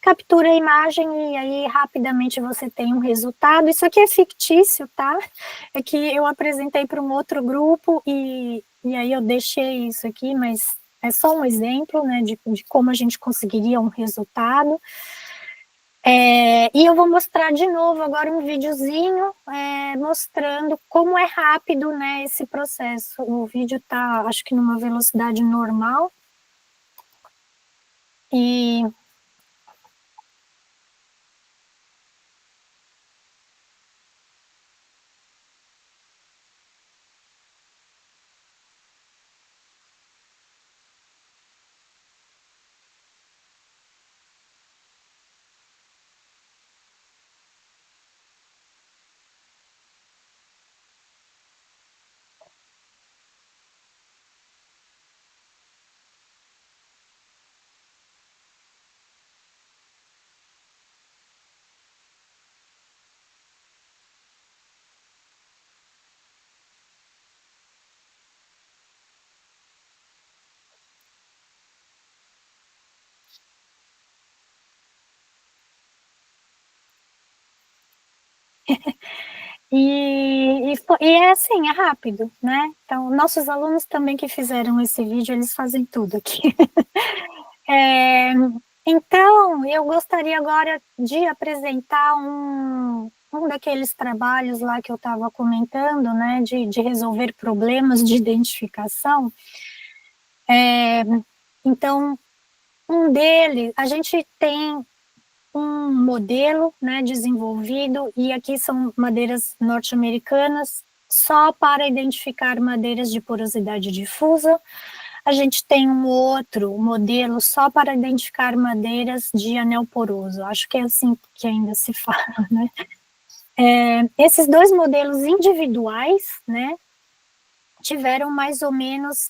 captura a imagem e aí rapidamente você tem um resultado. Isso aqui é fictício, tá? É que eu apresentei para um outro grupo e aí eu deixei isso aqui, mas é só um exemplo, né, de como a gente conseguiria um resultado. E eu vou mostrar de novo agora um videozinho mostrando como é rápido, né, esse processo. O vídeo está, acho que numa velocidade normal. E é assim, é rápido, né? Então, nossos alunos também que fizeram esse vídeo, eles fazem tudo aqui. Então, eu gostaria agora de apresentar um daqueles trabalhos lá que eu estava comentando, né, de resolver problemas de identificação. Então, um deles, a gente tem um modelo, né, desenvolvido, e aqui são madeiras norte-americanas, só para identificar madeiras de porosidade difusa. A gente tem um outro modelo só para identificar madeiras de anel poroso, acho que é assim que ainda se fala, né? Esses dois modelos individuais, né, tiveram mais ou menos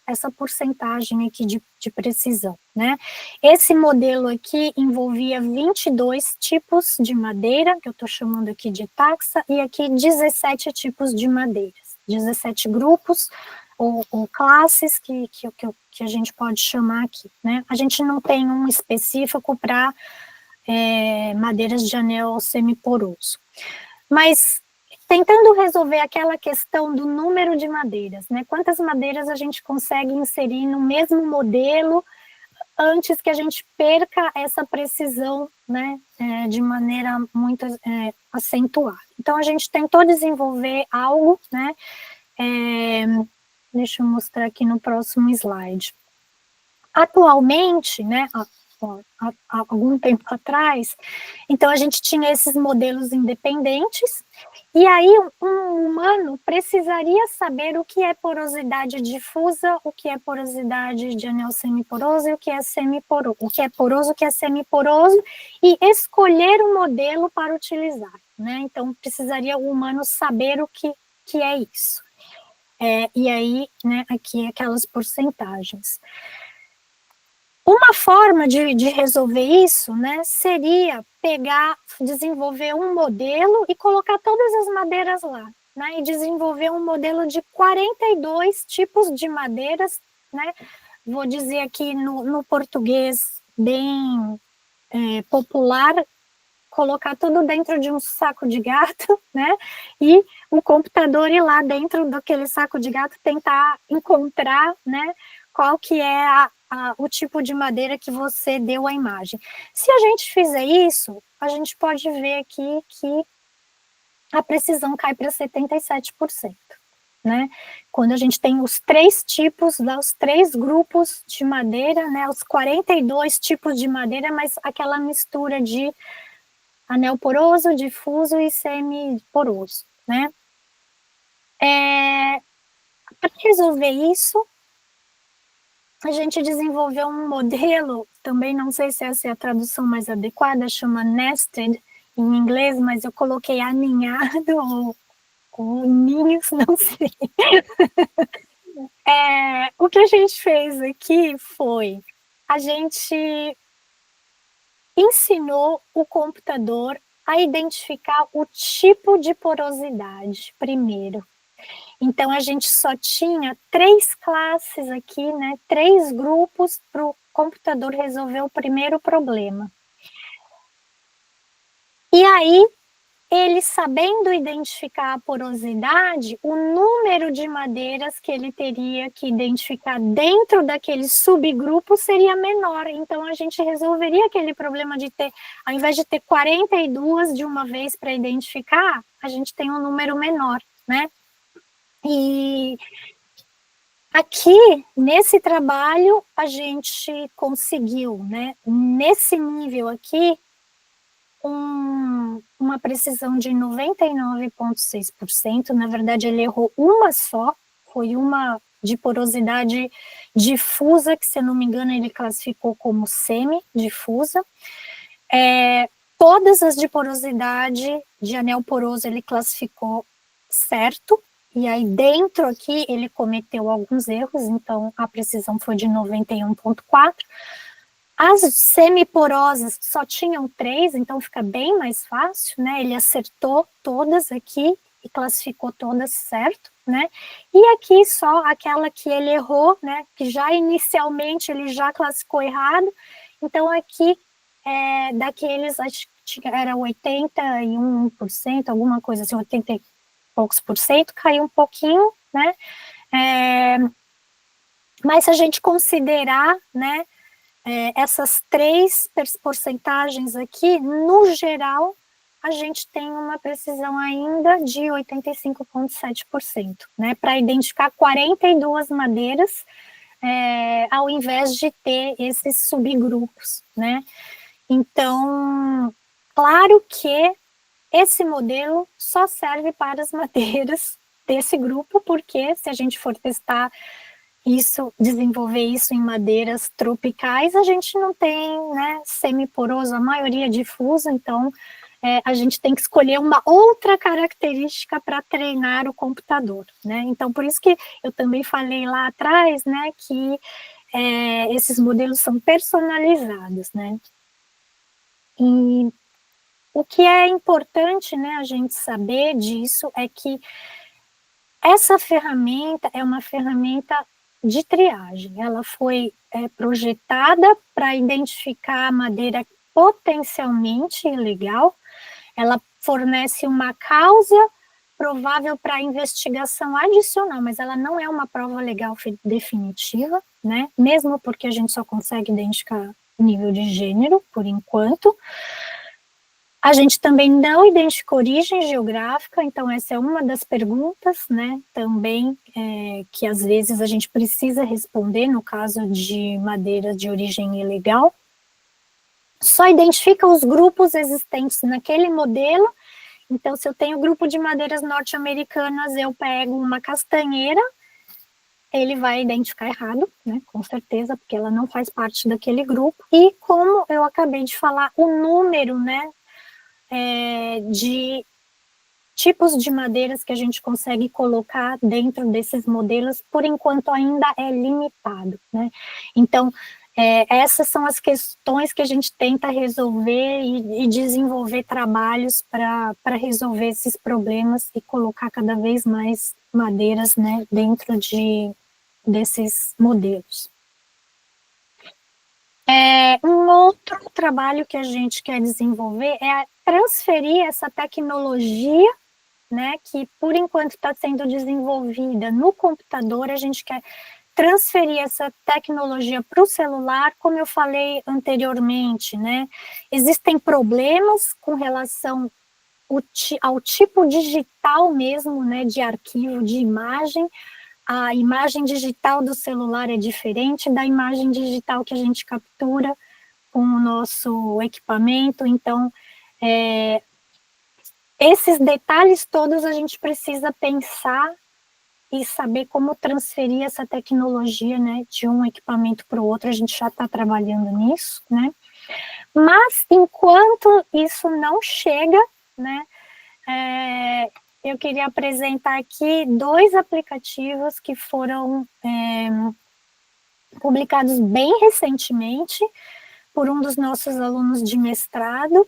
essa porcentagem aqui de precisão, né? Esse modelo aqui envolvia 22 tipos de madeira, que eu estou chamando aqui de taxa, e aqui 17 tipos de madeiras, 17 grupos ou classes que a gente pode chamar aqui, né? A gente não tem um específico para madeiras de anel semiporoso. Mas tentando resolver aquela questão do número de madeiras, né? Quantas madeiras a gente consegue inserir no mesmo modelo antes que a gente perca essa precisão, né, de maneira muito acentuada. Então, a gente tentou desenvolver algo, né, deixa eu mostrar aqui no próximo slide. Atualmente, né, há algum tempo atrás, então a gente tinha esses modelos independentes, e aí um humano precisaria saber o que é porosidade difusa, o que é porosidade de anel semiporoso e o que é semiporoso, o que é poroso, o que é semiporoso, e escolher um modelo para utilizar, né? Então precisaria o humano saber o que é isso. E aí, né, aqui aquelas porcentagens. Uma forma de resolver isso, né, seria desenvolver um modelo e colocar todas as madeiras lá, né, e desenvolver um modelo de 42 tipos de madeiras, né, vou dizer aqui no português bem popular, colocar tudo dentro de um saco de gato, né, e o computador ir lá dentro daquele saco de gato tentar encontrar, né, qual que é o tipo de madeira que você deu à imagem. Se a gente fizer isso, a gente pode ver aqui que a precisão cai para 77%, né? Quando a gente tem os 3 tipos, os 3 grupos de madeira, né, os 42 tipos de madeira, mas aquela mistura de anel poroso, difuso e semiporoso, né? Para resolver isso, a gente desenvolveu um modelo, também não sei se essa é a tradução mais adequada, chama nested em inglês, mas eu coloquei aninhado ou ninhos, não sei. O que a gente fez aqui foi, a gente ensinou o computador a identificar o tipo de porosidade primeiro. Então, a gente só tinha 3 classes aqui, né, 3 grupos para o computador resolver o primeiro problema. E aí, ele sabendo identificar a porosidade, o número de madeiras que ele teria que identificar dentro daquele subgrupo seria menor. Então, a gente resolveria aquele problema de ter, ao invés de ter 42 de uma vez para identificar, a gente tem um número menor, né? E aqui, nesse trabalho, a gente conseguiu, né, nesse nível aqui, uma precisão de 99,6%. Na verdade, ele errou uma só, foi uma de porosidade difusa, que, se eu não me engano, ele classificou como semi-difusa. Todas as de porosidade de anel poroso ele classificou certo, e aí dentro aqui ele cometeu alguns erros, então a precisão foi de 91,4%. As semiporosas só tinham 3, então fica bem mais fácil, né? Ele acertou todas aqui e classificou todas certo, né? E aqui só aquela que ele errou, né? Que já inicialmente ele já classificou errado, então aqui daqueles, acho que era 81%, alguma coisa assim, 80 e poucos por cento, caiu um pouquinho, né? Mas se a gente considerar, né, essas 3 porcentagens aqui, no geral, a gente tem uma precisão ainda de 85,7%, né, para identificar 42 madeiras, ao invés de ter esses subgrupos, né. Então, claro que esse modelo só serve para as madeiras desse grupo, porque se a gente for testar isso, desenvolver isso em madeiras tropicais, a gente não tem, né, semiporoso, a maioria difusa, então a gente tem que escolher uma outra característica para treinar o computador, né? Então, por isso que eu também falei lá atrás, né, que esses modelos são personalizados, né? E o que é importante, né, a gente saber disso é que essa ferramenta é uma ferramenta de triagem. Ela foi projetada para identificar a madeira potencialmente ilegal. Ela fornece uma causa provável para investigação adicional, mas ela não é uma prova legal definitiva, né? Mesmo porque a gente só consegue identificar nível de gênero, por enquanto. A gente também não identificou origem geográfica, então essa é uma das perguntas, né, também, que às vezes a gente precisa responder no caso de madeiras de origem ilegal. Só identifica os grupos existentes naquele modelo. Então, se eu tenho grupo de madeiras norte-americanas, eu pego uma castanheira, ele vai identificar errado, né, com certeza, porque ela não faz parte daquele grupo. E como eu acabei de falar, o número, né, de tipos de madeiras que a gente consegue colocar dentro desses modelos, por enquanto ainda é limitado, né? Então, essas são as questões que a gente tenta resolver e desenvolver trabalhos para resolver esses problemas e colocar cada vez mais madeiras, né, dentro desses modelos. Um outro trabalho que a gente quer desenvolver é transferir essa tecnologia, né, que por enquanto está sendo desenvolvida no computador, a gente quer transferir essa tecnologia para o celular, como eu falei anteriormente, né, existem problemas com relação ao tipo digital mesmo, né, de arquivo, de imagem. A imagem digital do celular é diferente da imagem digital que a gente captura com o nosso equipamento, então, esses detalhes todos a gente precisa pensar e saber como transferir essa tecnologia, né, de um equipamento para o outro, a gente já está trabalhando nisso, né, mas enquanto isso não chega, né, eu queria apresentar aqui 2 aplicativos que foram publicados bem recentemente por um dos nossos alunos de mestrado.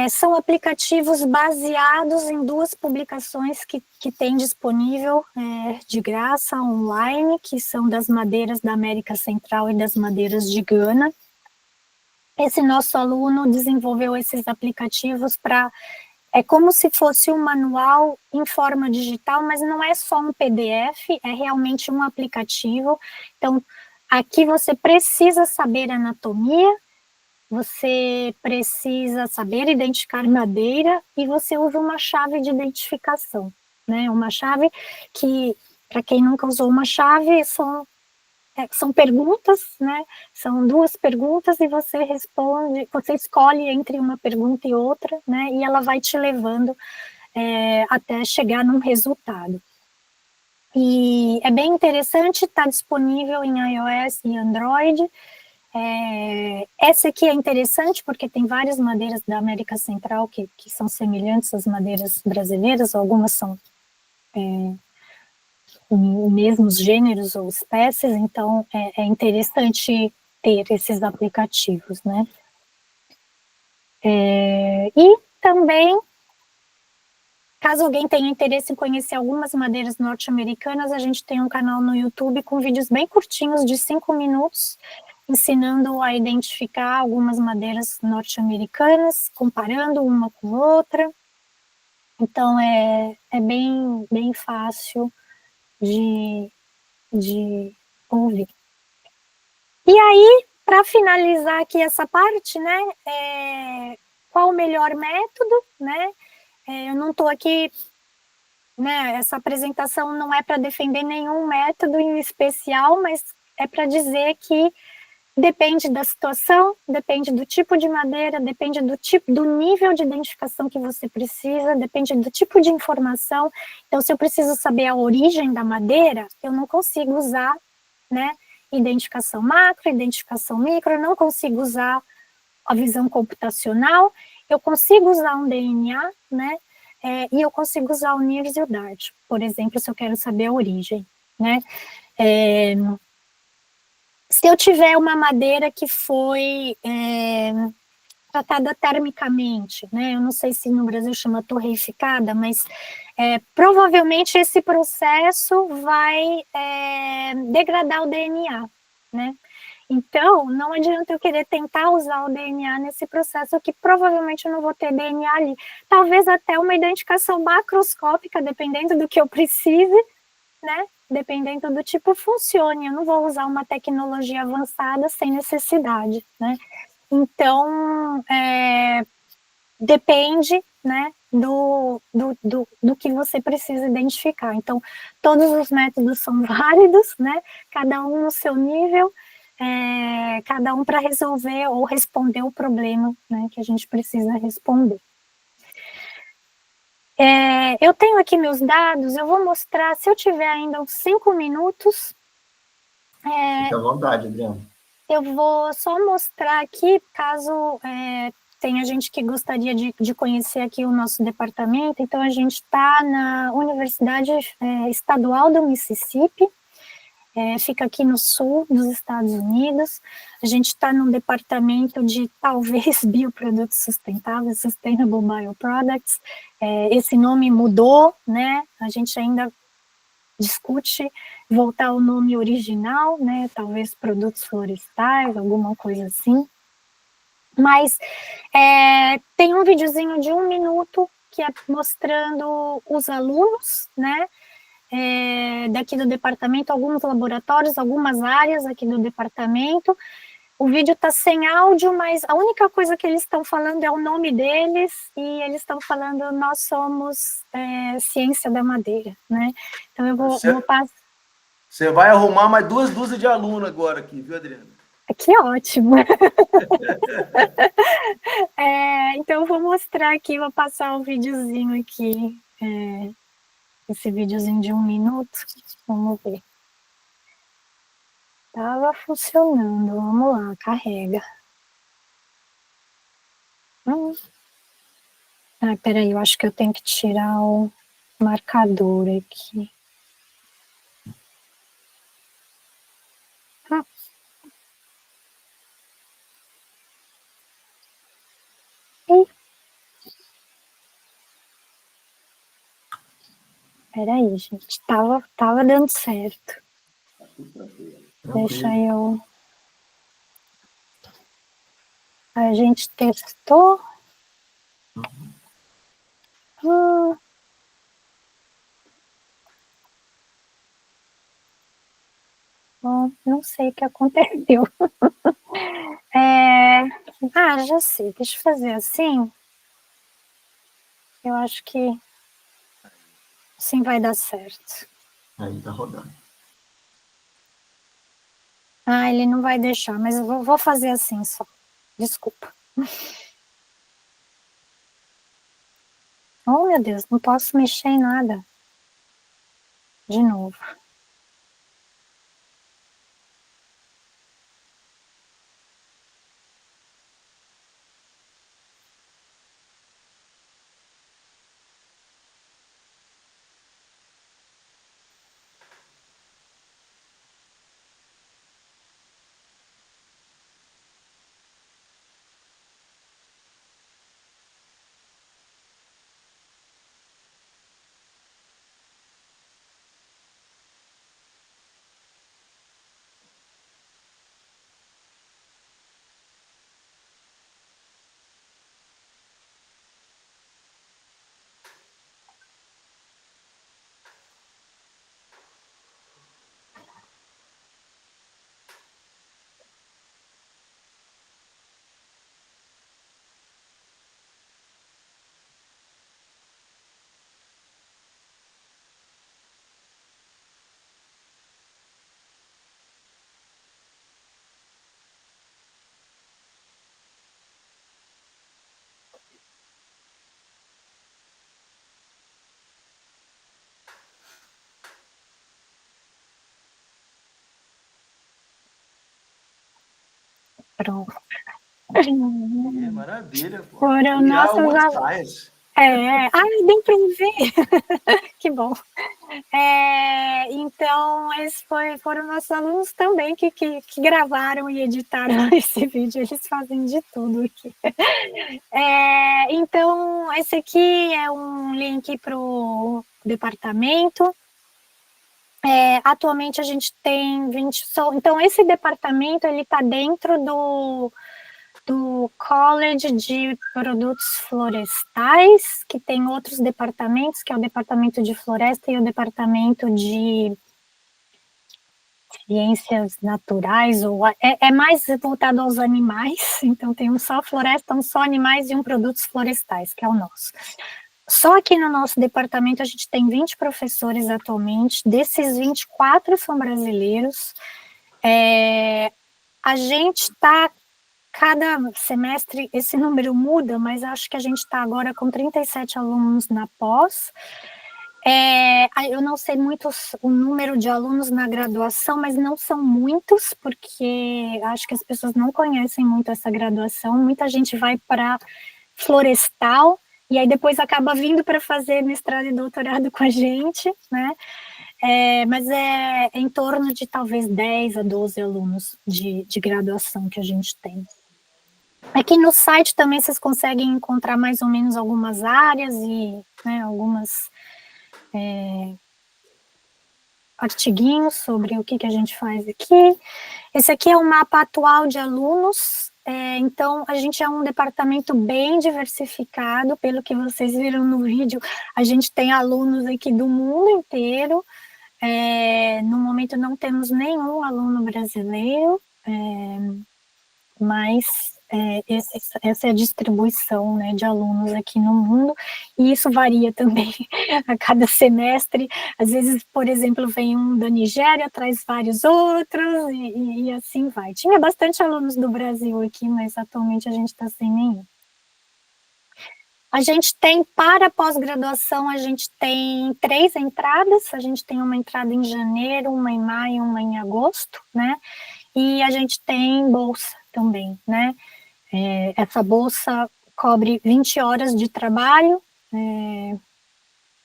São aplicativos baseados em 2 publicações que tem disponível de graça online, que são das madeiras da América Central e das madeiras de Gana. Esse nosso aluno desenvolveu esses aplicativos para... É como se fosse um manual em forma digital, mas não é só um PDF, é realmente um aplicativo. Então, aqui você precisa saber anatomia, você precisa saber identificar madeira e você usa uma chave de identificação, né? Uma chave que, para quem nunca usou uma chave, são perguntas, né? São 2 perguntas e você responde, você escolhe entre uma pergunta e outra, né? E ela vai te levando até chegar num resultado. E é bem interessante, está disponível em iOS e Android. Essa aqui é interessante porque tem várias madeiras da América Central que são semelhantes às madeiras brasileiras, algumas são mesmos gêneros ou espécies, então é interessante ter esses aplicativos, né? E também, caso alguém tenha interesse em conhecer algumas madeiras norte-americanas, a gente tem um canal no YouTube com vídeos bem curtinhos, de 5 minutos, ensinando a identificar algumas madeiras norte-americanas, comparando uma com outra. Então, é bem fácil de ouvir. E aí, para finalizar aqui essa parte, né, qual o melhor método, né? Eu não estou aqui, né, essa apresentação não é para defender nenhum método em especial, mas é para dizer que depende da situação, depende do tipo de madeira, depende do nível de identificação que você precisa, depende do tipo de informação. Então, se eu preciso saber a origem da madeira, eu não consigo usar, né, identificação macro, identificação micro, eu não consigo usar a visão computacional, eu consigo usar um DNA, né, e eu consigo usar o NIRS e o DART, por exemplo, se eu quero saber a origem, né. Se eu tiver uma madeira que foi tratada termicamente, né, eu não sei se no Brasil chama torreificada, mas provavelmente esse processo vai degradar o DNA, né, Então, não adianta eu querer tentar usar o DNA nesse processo, que provavelmente eu não vou ter DNA ali. Talvez até uma identificação macroscópica, dependendo do que eu precise, né? Dependendo do tipo, funcione. Eu não vou usar uma tecnologia avançada sem necessidade, né? Então, depende, né, do que você precisa identificar. Então, todos os métodos são válidos, né, cada um no seu nível, cada um para resolver ou responder o problema, né, que a gente precisa responder. Eu tenho aqui meus dados, eu vou mostrar, se eu tiver ainda uns 5 minutos. Fique à vontade, Adriana. Eu vou só mostrar aqui, caso tenha gente que gostaria de conhecer aqui o nosso departamento. Então, a gente está na Universidade Estadual do Mississippi, fica aqui no sul dos Estados Unidos. A gente está num departamento de, talvez, bioprodutos sustentáveis, Sustainable Bioproducts. Esse nome mudou, né? A gente ainda discute voltar ao nome original, né? Talvez produtos florestais, alguma coisa assim. Mas tem um videozinho de 1 minuto que é mostrando os alunos, né? Daqui do departamento, alguns laboratórios, algumas áreas aqui do departamento. O vídeo está sem áudio, mas a única coisa que eles estão falando é o nome deles, e eles estão falando: nós somos Ciência da Madeira, né? Então eu vou passar. Você vai arrumar mais 2 dúzias de aluno agora aqui, viu, Adriana? Que ótimo! Então eu vou mostrar aqui, vou passar um videozinho aqui, esse videozinho de 1 minuto, vamos ver. Tava funcionando, vamos lá, carrega. Peraí, eu acho que eu tenho que tirar o marcador aqui. Peraí, gente, tava dando certo. Deixa eu... A gente testou. Bom, não sei o que aconteceu. Já sei, deixa eu fazer assim. Eu acho que sim vai dar certo. Aí tá rodando. Ele não vai deixar, mas eu vou fazer assim só. Desculpa. Oh, meu Deus, não posso mexer em nada. De novo. Pronto. Maravilha, pô. Foram nossas... deu para ver. Que bom. Então, esses foram nossos alunos também que gravaram e editaram esse vídeo. Eles fazem de tudo aqui. Então, esse aqui é um link para o departamento. Atualmente a gente tem 20, então esse departamento ele está dentro do College de Produtos Florestais, que tem outros departamentos, que é o departamento de floresta e o departamento de ciências naturais, ou é mais voltado aos animais, então tem um só floresta, um só animais e um produtos florestais, que é o nosso. Só aqui no nosso departamento a gente tem 20 professores atualmente, desses 24 são brasileiros. A gente está, cada semestre esse número muda, mas acho que a gente está agora com 37 alunos na pós. Eu não sei muito o número de alunos na graduação, mas não são muitos, porque acho que as pessoas não conhecem muito essa graduação. Muita gente vai para florestal, e aí depois acaba vindo para fazer mestrado e doutorado com a gente, né? Mas é em torno de talvez 10 a 12 alunos de graduação que a gente tem. Aqui no site também vocês conseguem encontrar mais ou menos algumas áreas e, né, algumas artiguinhos sobre o que a gente faz aqui. Esse aqui é o mapa atual de alunos. Então, a gente é um departamento bem diversificado, pelo que vocês viram no vídeo, a gente tem alunos aqui do mundo inteiro. No momento não temos nenhum aluno brasileiro, mas essa é a distribuição, né, de alunos aqui no mundo, e isso varia também a cada semestre. Às vezes, por exemplo, vem um da Nigéria, traz vários outros, e assim vai. Tinha bastante alunos do Brasil aqui, mas atualmente a gente está sem nenhum. A gente tem, para pós-graduação, a gente tem 3 entradas, a gente tem uma entrada em janeiro, uma em maio, uma em agosto, né? E a gente tem bolsa também, né? Essa bolsa cobre 20 horas de trabalho,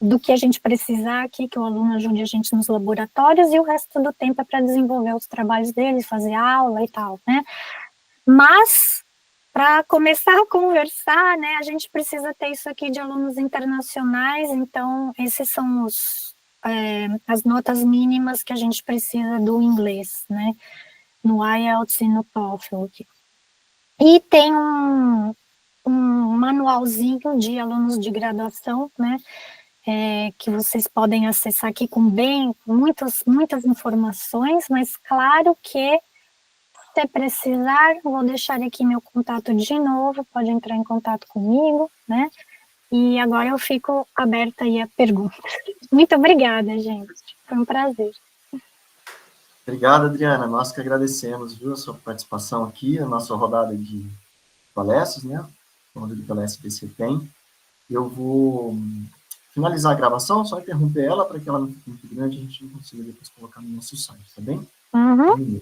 do que a gente precisar aqui, que o aluno ajude a gente nos laboratórios, e o resto do tempo é para desenvolver os trabalhos dele, fazer aula e tal, né? Mas, para começar a conversar, né, a gente precisa ter isso aqui de alunos internacionais, então esses são as notas mínimas que a gente precisa do inglês, né? No IELTS e no TOEFL. E tem um manualzinho de alunos de graduação, né, que vocês podem acessar aqui com muitas informações, mas claro que se precisar, vou deixar aqui meu contato de novo, pode entrar em contato comigo, né, e agora eu fico aberta aí a perguntas. Muito obrigada, gente, foi um prazer. Obrigado, Adriana. Nós que agradecemos, viu, a sua participação aqui, a nossa rodada de palestras, né? Onde pela SBC tem. Eu vou finalizar a gravação, só interromper ela para que ela não fique muito grande, a gente não consiga depois colocar no nosso site, tá bem? Uhum.